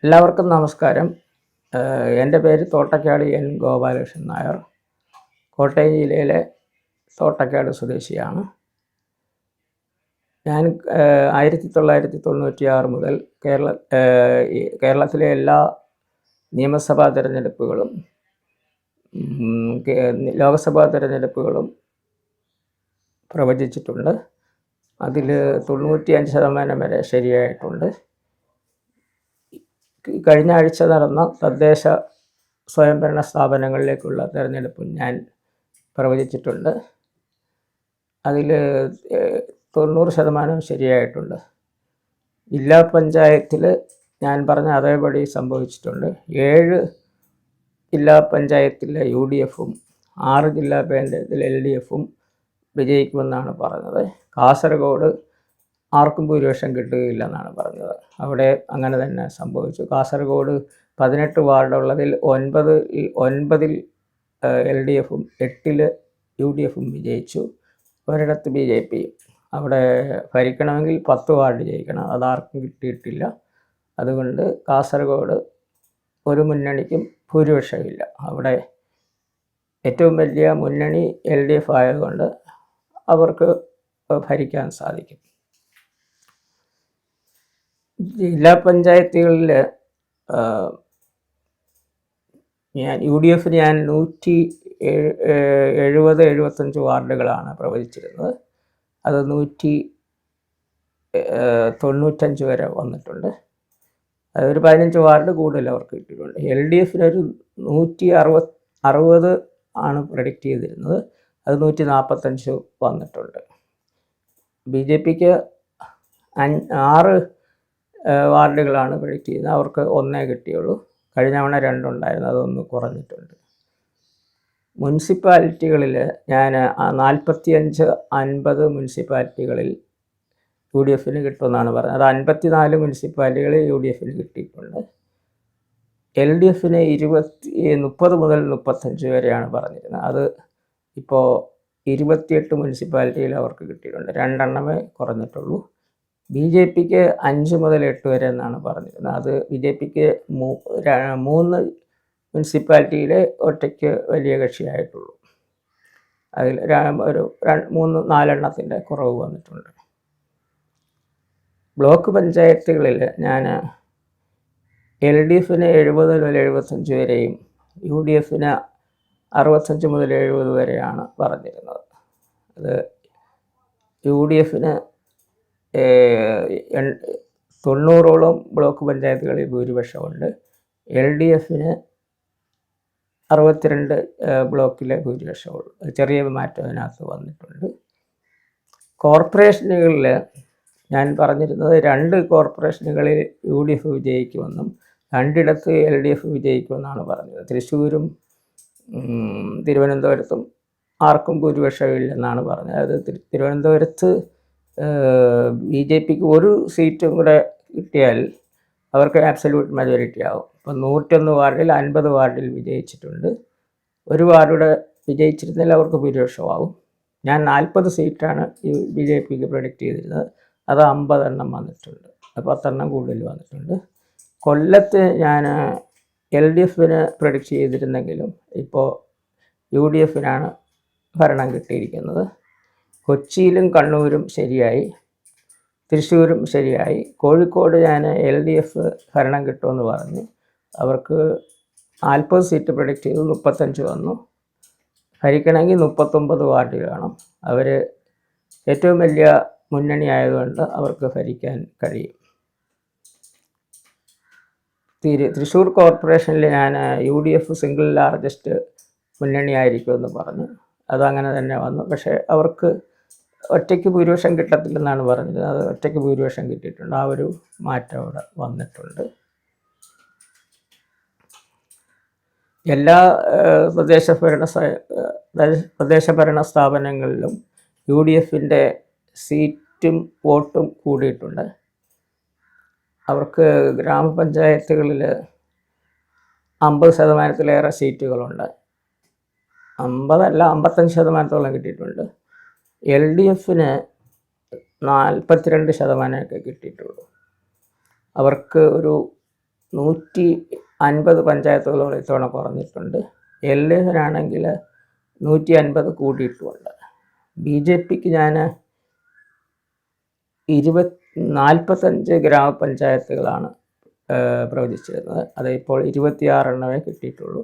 എല്ലാവർക്കും നമസ്കാരം. എൻ്റെ പേര് തോട്ടക്കാട് എൻ ഗോപാലകൃഷ്ണൻ നായർ. കോട്ടയം ജില്ലയിലെ തോട്ടക്കാട് സ്വദേശിയാണ്. ഞാൻ 1996 മുതൽ കേരളത്തിലെ എല്ലാ നിയമസഭാ തിരഞ്ഞെടുപ്പുകളും ലോക്സഭാ തിരഞ്ഞെടുപ്പുകളും പ്രവചിച്ചിട്ടുണ്ട്. അതിൽ 95% വരെ ശരിയായിട്ടുണ്ട്. കഴിഞ്ഞ ആഴ്ച നടന്ന തദ്ദേശ സ്വയംഭരണ സ്ഥാപനങ്ങളിലേക്കുള്ള തിരഞ്ഞെടുപ്പ് ഞാൻ പ്രവചിച്ചിട്ടുണ്ട്. അതിൽ 90% ശരിയായിട്ടുണ്ട്. ജില്ലാ പഞ്ചായത്തിൽ ഞാൻ പറഞ്ഞ അതേപടി സംഭവിച്ചിട്ടുണ്ട്. 7 ജില്ലാ പഞ്ചായത്തിലെ UDFും 6 ജില്ലാ പഞ്ചായത്തിലെ LDFും വിജയിക്കുമെന്നാണ് പറഞ്ഞത്. കാസർഗോഡ് ആർക്കും ഭൂരിപക്ഷം കിട്ടുകയില്ലെന്നാണ് പറഞ്ഞത്. അവിടെ അങ്ങനെ തന്നെ സംഭവിച്ചു. കാസർഗോഡ് 18 വാർഡുള്ളതിൽ 9 LDFും 8 UDFും വിജയിച്ചു. ഒരിടത്ത് BJP. അവിടെ ഭരിക്കണമെങ്കിൽ 10 വാർഡ് ജയിക്കണം. അതാർക്കും കിട്ടിയിട്ടില്ല. അതുകൊണ്ട് കാസർഗോഡ് ഒരു മുന്നണിക്കും ഭൂരിപക്ഷമില്ല. അവിടെ ഏറ്റവും വലിയ മുന്നണി LDF ആയതുകൊണ്ട് അവർക്ക് ഭരിക്കാൻ സാധിക്കും. ജില്ലാ പഞ്ചായത്തുകളിൽ UDFിന് ഞാൻ 170-75 വാർഡുകളാണ് പ്രവചിച്ചിരുന്നത്. അത് 195 വരെ വന്നിട്ടുണ്ട്. അതൊരു 15 വാർഡ് കൂടുതൽ അവർക്ക് കിട്ടിയിട്ടുണ്ട്. LDFിനൊരു 160 ആണ് പ്രഡിക്റ്റ് ചെയ്തിരുന്നത്. അത് 145 വന്നിട്ടുണ്ട്. BJPക്ക് 6 വാർഡുകളാണ് പ്രഡിക്റ്റ് ചെയ്യുന്നത്. അവർക്ക് 1 കിട്ടിയുള്ളൂ. കഴിഞ്ഞ തവണ 2 ഉണ്ടായിരുന്നു. അതൊന്ന് കുറഞ്ഞിട്ടുണ്ട്. മുനിസിപ്പാലിറ്റികളിൽ ഞാൻ 45-50 മുനിസിപ്പാലിറ്റികളിൽ UDFിന് കിട്ടുമെന്നാണ് പറഞ്ഞത്. അത് 54 മുനിസിപ്പാലിറ്റികളിൽ UDFിന് കിട്ടിയിട്ടുണ്ട്. LDFിന് 30 മുതൽ 35 വരെയാണ് പറഞ്ഞിരുന്നത്. അത് ഇപ്പോൾ 28 മുനിസിപ്പാലിറ്റിയിൽ അവർക്ക് കിട്ടിയിട്ടുണ്ട്. 2 എണ്ണമേ കുറഞ്ഞിട്ടുള്ളൂ. BJPക്ക് 5 മുതൽ 8 വരെ എന്നാണ് പറഞ്ഞിരുന്നത്. അത് BJPക്ക് 3 മുനിസിപ്പാലിറ്റിയിൽ ഒറ്റയ്ക്ക് വലിയ കക്ഷിയായിട്ടുള്ളൂ. അതിൽ ഒരു 3-4 എണ്ണത്തിൻ്റെ കുറവ് വന്നിട്ടുണ്ട്. ബ്ലോക്ക് പഞ്ചായത്തുകളിൽ ഞാൻ LDFിന് 70 മുതൽ 75 വരെയും UDFിന് 65 മുതൽ 70 വരെയാണ് പറഞ്ഞിരുന്നത്. അത് UDFിന് 90ഓളം ബ്ലോക്ക് പഞ്ചായത്തുകളിൽ ഭൂരിപക്ഷമുണ്ട്. LDFിന് 62 ബ്ലോക്കിലെ ഭൂരിപക്ഷമുള്ളൂ. ചെറിയ മാറ്റം അതിനകത്ത് വന്നിട്ടുണ്ട്. കോർപ്പറേഷനുകളിൽ ഞാൻ പറഞ്ഞിരുന്നത് 2 കോർപ്പറേഷനുകളിൽ UDF വിജയിക്കുമെന്നും 2 LDF വിജയിക്കുമെന്നാണ് പറഞ്ഞത്. തൃശ്ശൂരും തിരുവനന്തപുരത്തും ആർക്കും ഭൂരിപക്ഷമില്ലെന്നാണ് പറഞ്ഞത്. അത് തിരുവനന്തപുരത്ത് BJPക്ക് 1 സീറ്റും കൂടെ കിട്ടിയാൽ അവർക്ക് ആബ്സല്യൂട്ട് മെജോറിറ്റി ആവും. ഇപ്പം 101 വാർഡിൽ 50 വാർഡിൽ വിജയിച്ചിട്ടുണ്ട്. 1 വാർഡിലൂടെ വിജയിച്ചിരുന്നെങ്കിൽ അവർക്ക് ഭൂരിപക്ഷമാവും. ഞാൻ 40 സീറ്റാണ് BJPക്ക് പ്രൊഡിക്റ്റ് ചെയ്തിരുന്നത്. അത് 50 എണ്ണം വന്നിട്ടുണ്ട്. 10 എണ്ണം കൂടുതൽ വന്നിട്ടുണ്ട്. കൊല്ലത്ത് ഞാൻ LDFിന് പ്രൊഡിക്റ്റ് ചെയ്തിരുന്നെങ്കിലും ഇപ്പോൾ UDFിനാണ് ഭരണം കിട്ടിയിരിക്കുന്നത്. കൊച്ചിയിലും കണ്ണൂരും ശരിയായി, തൃശ്ശൂരും ശരിയായി. കോഴിക്കോട് ഞാൻ LDF ഭരണം കിട്ടുമെന്ന് പറഞ്ഞു. അവർക്ക് 40 സീറ്റ് പ്രൊഡിക്റ്റ് ചെയ്തു, 35 വന്നു. ഭരിക്കണമെങ്കിൽ 39 വാർഡിൽ വേണം. അവർ ഏറ്റവും വലിയ മുന്നണി ആയതുകൊണ്ട് അവർക്ക് ഭരിക്കാൻ കഴിയും. തൃശ്ശൂർ കോർപ്പറേഷനിൽ ഞാൻ UDF സിംഗിൾ ലാർജസ്റ്റ് മുന്നണിയായിരിക്കുമെന്ന് പറഞ്ഞു. അതങ്ങനെ തന്നെ വന്നു. പക്ഷേ അവർക്ക് ഒറ്റയ്ക്ക് ഭൂരിപക്ഷം കിട്ടത്തില്ലെന്നാണ് പറഞ്ഞത്. അത് ഒറ്റയ്ക്ക് ഭൂരിപക്ഷം കിട്ടിയിട്ടുണ്ട്. ആ ഒരു മാറ്റം അവിടെ വന്നിട്ടുണ്ട്. എല്ലാ തദ്ദേശഭരണ സ്ഥാപനങ്ങളിലും UDFിൻ്റെ സീറ്റും വോട്ടും കൂടിയിട്ടുണ്ട്. അവർക്ക് ഗ്രാമപഞ്ചായത്തുകളിൽ 50%-ലേറെ സീറ്റുകളുണ്ട്. 55% കിട്ടിയിട്ടുണ്ട്. LDFിന് 42% കിട്ടിയിട്ടുള്ളൂ. അവർക്ക് ഒരു 150 പഞ്ചായത്തുകളോളം ഇത്തവണ കുറഞ്ഞിട്ടുണ്ട്. LDFിനാണെങ്കിൽ 150 കൂട്ടിയിട്ടുമുണ്ട്. BJPക്ക് ഞാൻ 45 ഗ്രാമപഞ്ചായത്തുകളാണ് പ്രവചിച്ചിരുന്നത്. അത് ഇപ്പോൾ 26 എണ്ണമേ കിട്ടിയിട്ടുള്ളൂ.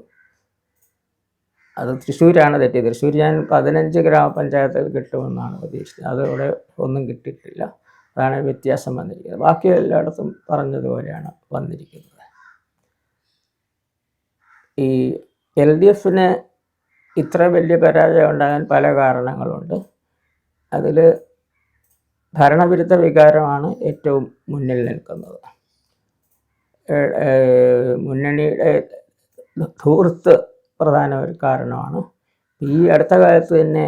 അത് തൃശ്ശൂരാണ് തെറ്റിയത്. തൃശ്ശൂർ ഞാൻ 15 ഗ്രാമപഞ്ചായത്തുകൾ കിട്ടുമെന്നാണ് പ്രതീക്ഷിച്ചത്. അതവിടെ ഒന്നും കിട്ടിയിട്ടില്ല. അതാണ് വ്യത്യാസം വന്നിരിക്കുന്നത്. ബാക്കി എല്ലായിടത്തും പറഞ്ഞതുപോലെയാണ് വന്നിരിക്കുന്നത്. ഈ LDFിന് ഇത്ര വലിയ പരാജയം ഉണ്ടാകാൻ പല കാരണങ്ങളുണ്ട്. അതിൽ ഭരണവിരുദ്ധ വികാരമാണ് ഏറ്റവും മുന്നിൽ നിൽക്കുന്നത്. മുന്നണിയുടെ ധൂർത്ത് പ്രധാന ഒരു കാരണമാണ്. ഈ അടുത്ത കാലത്ത് തന്നെ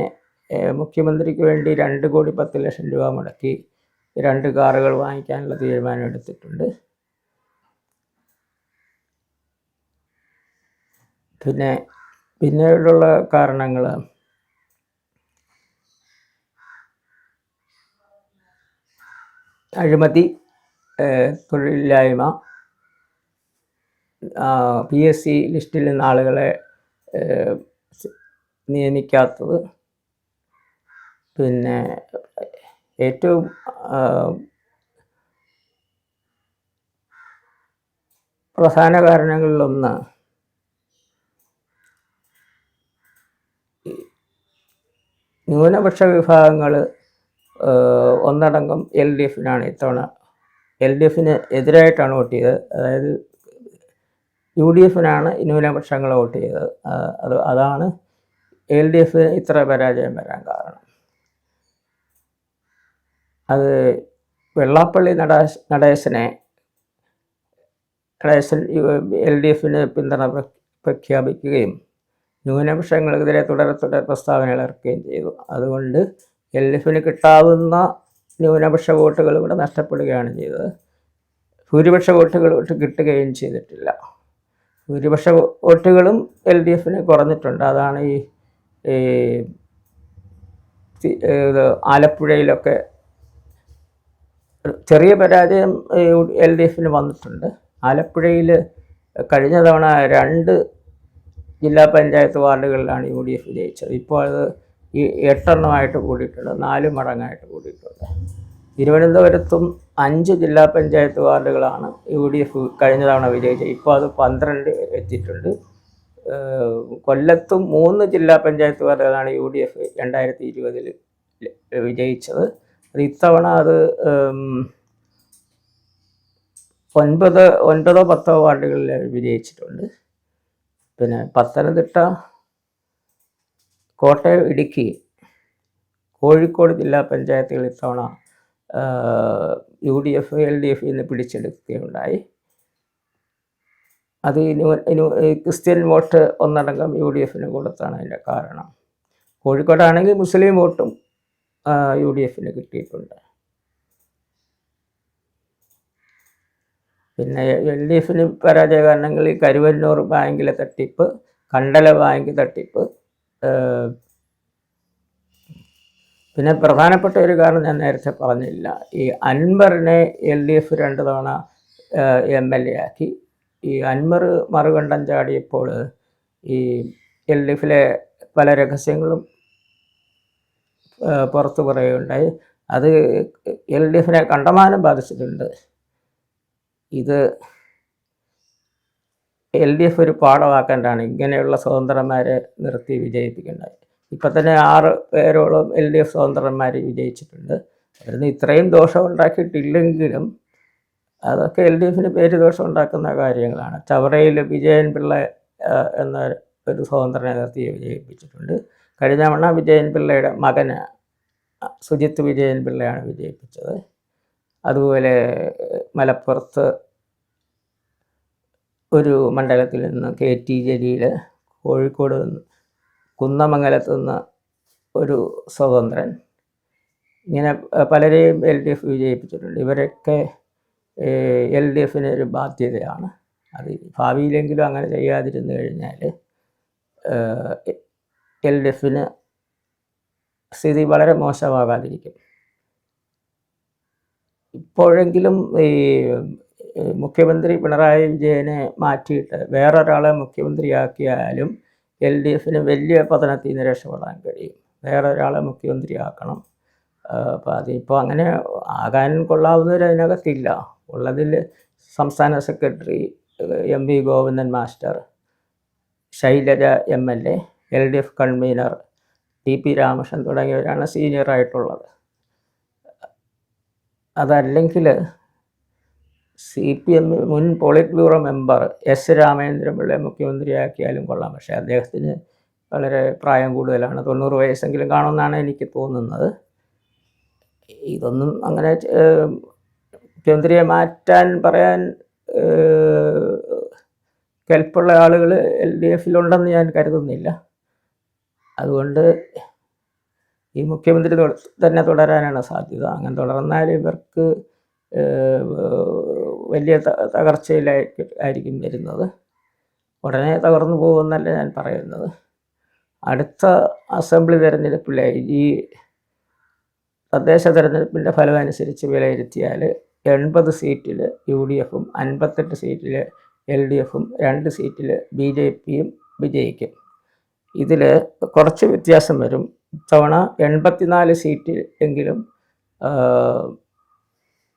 മുഖ്യമന്ത്രിക്ക് വേണ്ടി 2,10,00,000 രൂപ മുടക്കി 2 കാറുകൾ വാങ്ങിക്കാനുള്ള തീരുമാനം എടുത്തിട്ടുണ്ട്. പിന്നീടുള്ള കാരണങ്ങൾ അഴിമതി, തൊഴിലില്ലായ്മ, PSC ലിസ്റ്റിൽ നിന്ന് ആളുകളെ നിയമിക്കാത്തത്, പിന്നെ ഏറ്റവും പ്രധാന കാരണങ്ങളിലൊന്ന് ന്യൂനപക്ഷ വിഭാഗങ്ങൾ ഒന്നടങ്കം LDFിനാണ് ഇത്തവണ. LDFിന് എതിരായിട്ടാണ് വോട്ട് ചെയ്തത്. അതായത് UDFിനാണ് ന്യൂനപക്ഷങ്ങൾ വോട്ട് ചെയ്തത്. അതാണ് LDF ഇത്ര പരാജയം വരാൻ കാരണം. അത് വെള്ളാപ്പള്ളി നടേശൻ LDFിന് പിന്തുണ പ്രഖ്യാപിക്കുകയും ന്യൂനപക്ഷങ്ങൾക്കെതിരെ തുടരെ പ്രസ്താവനകൾ ഇറക്കുകയും ചെയ്തു. അതുകൊണ്ട് LDFിന് കിട്ടാവുന്ന ന്യൂനപക്ഷ വോട്ടുകൾ ഇവിടെ നഷ്ടപ്പെടുകയാണ് ചെയ്തത്. ഭൂരിപക്ഷ വോട്ടുകൾ കിട്ടുകയും ചെയ്തിട്ടില്ല. ഭൂരിപക്ഷ വോട്ടുകളും LDFിന് കുറഞ്ഞിട്ടുണ്ട്. അതാണ് ഈ ആലപ്പുഴയിലൊക്കെ ചെറിയ പരാജയം LDFിന് വന്നിട്ടുണ്ട്. ആലപ്പുഴയിൽ കഴിഞ്ഞ തവണ 2 ജില്ലാ പഞ്ചായത്ത് വാർഡുകളിലാണ് UDF വിജയിച്ചത്. ഇപ്പോൾ അത് 8 എണ്ണമായിട്ട് കൂടിയിട്ടുണ്ട്, 4 മടങ്ങായിട്ട് കൂടിയിട്ടുണ്ട്. തിരുവനന്തപുരത്തും 5 ജില്ലാ പഞ്ചായത്ത് വാർഡുകളാണ് UDF കഴിഞ്ഞ തവണ വിജയിച്ചത്. ഇപ്പോൾ അത് 12 എത്തിയിട്ടുണ്ട്. കൊല്ലത്തും 3 ജില്ലാ പഞ്ചായത്ത് വാർഡുകളാണ് UDF 2020 വിജയിച്ചത്. അത് ഇത്തവണ അത് 9-10 വാർഡുകളിൽ വിജയിച്ചിട്ടുണ്ട്. പിന്നെ പത്തനംതിട്ട, കോട്ടയം, ഇടുക്കി, കോഴിക്കോട് ജില്ലാ പഞ്ചായത്തുകൾ ഇത്തവണ UDF LDFിൽ നിന്ന് പിടിച്ചെടുക്കുകയുണ്ടായി. അത് ക്രിസ്ത്യൻ വോട്ട് ഒന്നടങ്കം UDFിന് കൊടുത്താണ് അതിൻ്റെ കാരണം. കോഴിക്കോടാണെങ്കിൽ മുസ്ലിം വോട്ടും UDFിന് കിട്ടിയിട്ടുണ്ട്. പിന്നെ LDFിന് പരാജയ കാരണങ്ങളിൽ കരുവന്നൂർ ബാങ്കിലെ തട്ടിപ്പ്, കണ്ടല ബാങ്ക് തട്ടിപ്പ്, പിന്നെ പ്രധാനപ്പെട്ട ഒരു കാരണം ഞാൻ നേരത്തെ പറഞ്ഞില്ല. ഈ അൻവറിനെ LDF 2 തവണ MLA ആക്കി. ഈ അൻവർ മറുകണ്ഠം ചാടിയപ്പോൾ ഈ LDFിലെ പല രഹസ്യങ്ങളും പുറത്തു പറയുകയുണ്ടായി. അത് LDFിനെ കണ്ടമാനം ബാധിച്ചിട്ടുണ്ട്. ഇത് LDF ഒരു പാഠമാക്കേണ്ടതാണ്. ഇങ്ങനെയുള്ള സ്വതന്ത്രന്മാരെ നിർത്തി വിജയിപ്പിക്കേണ്ടത്. ഇപ്പം തന്നെ 6 പേരോളം LDF സ്വതന്ത്രന്മാർ വിജയിച്ചിട്ടുണ്ട്. അതിന് ഇത്രയും ദോഷം ഉണ്ടാക്കിയിട്ടില്ലെങ്കിലും അതൊക്കെ LDFിന് പേര് ദോഷം ഉണ്ടാക്കുന്ന കാര്യങ്ങളാണ്. ചവറയിൽ വിജയൻ പിള്ള എന്ന ഒരു സ്വതന്ത്രനെ നിർത്തി വിജയിപ്പിച്ചിട്ടുണ്ട്. കഴിഞ്ഞ തവണ വിജയൻ പിള്ളയുടെ മകന് സുജിത്ത് വിജയൻ പിള്ളയാണ് വിജയിപ്പിച്ചത്. അതുപോലെ മലപ്പുറത്ത് ഒരു മണ്ഡലത്തിൽ നിന്ന് KT ജലീൽ, കോഴിക്കോട് നിന്ന് കുന്നമംഗലത്ത് നിന്ന് ഒരു സ്വതന്ത്രൻ, ഇങ്ങനെ പലരെയും LDF വിജയിപ്പിച്ചിട്ടുണ്ട്. ഇവരൊക്കെ LDFിന് ഒരു ബാധ്യതയാണ്. അത് ഭാവിയിലെങ്കിലും അങ്ങനെ ചെയ്യാതിരുന്നു കഴിഞ്ഞാൽ LDFിന് സ്ഥിതി വളരെ മോശമാകാതിരിക്കും. ഇപ്പോഴെങ്കിലും ഈ മുഖ്യമന്ത്രി പിണറായി വിജയനെ മാറ്റിയിട്ട് വേറൊരാളെ മുഖ്യമന്ത്രിയാക്കിയാലും LDFന് വലിയ പതനത്തിൽ നിന്ന് രക്ഷപ്പെടാൻ കഴിയും. വേറൊരാളെ മുഖ്യമന്ത്രിയാക്കണം. അപ്പോൾ അതിപ്പോൾ അങ്ങനെ ആകാൻ കൊള്ളാവുന്നവർ അതിനകത്തില്ല. ഉള്ളതിൽ സംസ്ഥാന secretary MV Govindan master, Shailaja MLA, LDF convener TP Ramakrishnan തുടങ്ങിയവരാണ് സീനിയറായിട്ടുള്ളത്. അതല്ലെങ്കിൽ CPM മുൻ പോളിറ്റ് ബ്യൂറോ മെമ്പർ S രാമേന്ദ്രപിള്ളയെ മുഖ്യമന്ത്രിയാക്കിയാലും കൊള്ളാം. പക്ഷേ അദ്ദേഹത്തിന് വളരെ പ്രായം കൂടുതലാണ്, 90 വയസ്സെങ്കിലും കാണുമെന്നാണ് എനിക്ക് തോന്നുന്നത്. ഇതൊന്നും അങ്ങനെ മുഖ്യമന്ത്രിയെ മാറ്റാൻ പറയാൻ കെൽപ്പുള്ള ആളുകൾ LDFിലുണ്ടെന്ന് ഞാൻ കരുതുന്നില്ല. അതുകൊണ്ട് ഈ മുഖ്യമന്ത്രി തന്നെ തുടരാനാണ് സാധ്യത. അങ്ങനെ തുടർന്നാൽ ഇവർക്ക് വലിയ തകർച്ചയിലായിരിക്കും വരുന്നത്. ഉടനെ തകർന്നു പോകുമെന്നല്ല ഞാൻ പറയുന്നത്. അടുത്ത അസംബ്ലി തെരഞ്ഞെടുപ്പിലെ ഈ തദ്ദേശ തെരഞ്ഞെടുപ്പിൻ്റെ ഫലം അനുസരിച്ച് വിലയിരുത്തിയാൽ 80 സീറ്റിൽ UDFും 58 സീറ്റിൽ LDFും 2 സീറ്റിൽ BJPയും വിജയിക്കും. ഇതിൽ കുറച്ച് വ്യത്യാസം വരും. ഇത്തവണ 84 സീറ്റിൽ എങ്കിലും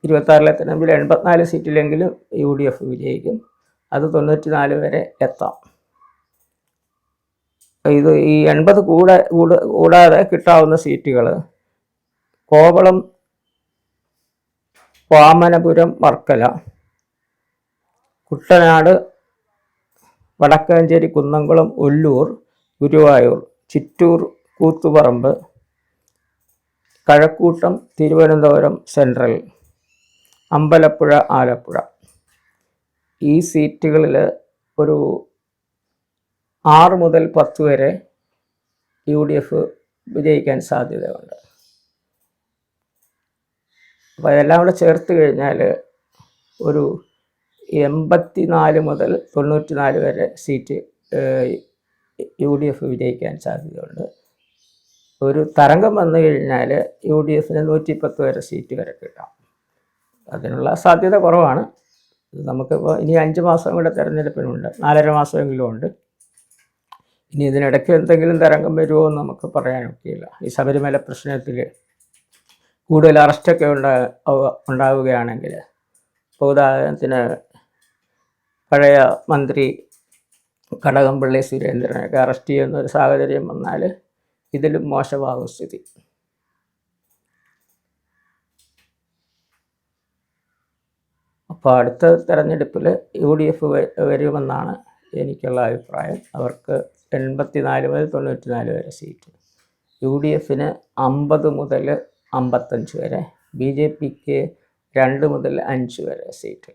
26-ലെ തെരഞ്ഞെടുപ്പിൽ 84 സീറ്റിലെങ്കിലും UDF വിജയിക്കും. അത് 94 വരെ എത്താം. ഇത് ഈ 80 കൂടാതെ കിട്ടാവുന്ന സീറ്റുകൾ കോവളം, വാമനപുരം, വർക്കല, കുട്ടനാട്, വടക്കാഞ്ചേരി, കുന്നംകുളം, ഒല്ലൂർ, ഗുരുവായൂർ, ചിറ്റൂർ, കൂത്തുപറമ്പ്, കഴക്കൂട്ടം, തിരുവനന്തപുരം സെൻട്രൽ, അമ്പലപ്പുഴ, ആലപ്പുഴ. ഈ സീറ്റുകളിൽ ഒരു 6 മുതൽ 10 വരെ UDF വിജയിക്കാൻ സാധ്യതയുണ്ട്. അപ്പോൾ അതെല്ലാം കൂടെ ചേർത്ത് കഴിഞ്ഞാൽ ഒരു 84 മുതൽ 94 വരെ സീറ്റ് UDF വിജയിക്കാൻ സാധ്യതയുണ്ട്. ഒരു തരംഗം വന്നു കഴിഞ്ഞാൽ UDFന് 110 വരെ സീറ്റ് വരെ കിട്ടാം. അതിനുള്ള സാധ്യത കുറവാണ്. നമുക്കിപ്പോൾ ഇനി 5 മാസം കൂടെ തെരഞ്ഞെടുപ്പിനുണ്ട്, 4.5 മാസമെങ്കിലും ഉണ്ട്. ഇനി ഇതിനിടയ്ക്ക് എന്തെങ്കിലും തരംഗം വരുമോ എന്ന് നമുക്ക് പറയാനൊക്കെയില്ല. ഈ ശബരിമല പ്രശ്നത്തിൽ കൂടുതൽ അറസ്റ്റൊക്കെ ഉണ്ടാവുകയാണെങ്കിൽ, ഇപ്പോൾ ഉദാഹരണത്തിന് പഴയ മന്ത്രി കടകംപള്ളി സുരേന്ദ്രനൊക്കെ അറസ്റ്റ് ചെയ്യുന്ന ഒരു സാഹചര്യം വന്നാൽ ഇതിലും മോശമാകും സ്ഥിതി. അപ്പോൾ അടുത്ത തെരഞ്ഞെടുപ്പിൽ UDF വരുമെന്നാണ് എനിക്കുള്ള അഭിപ്രായം. അവർക്ക് 84 മുതൽ 94 വരെ സീറ്റ്, UDFന് 50 മുതൽ 55 വരെ, BJPക്ക് 2 മുതൽ 5 വരെ സീറ്റ്.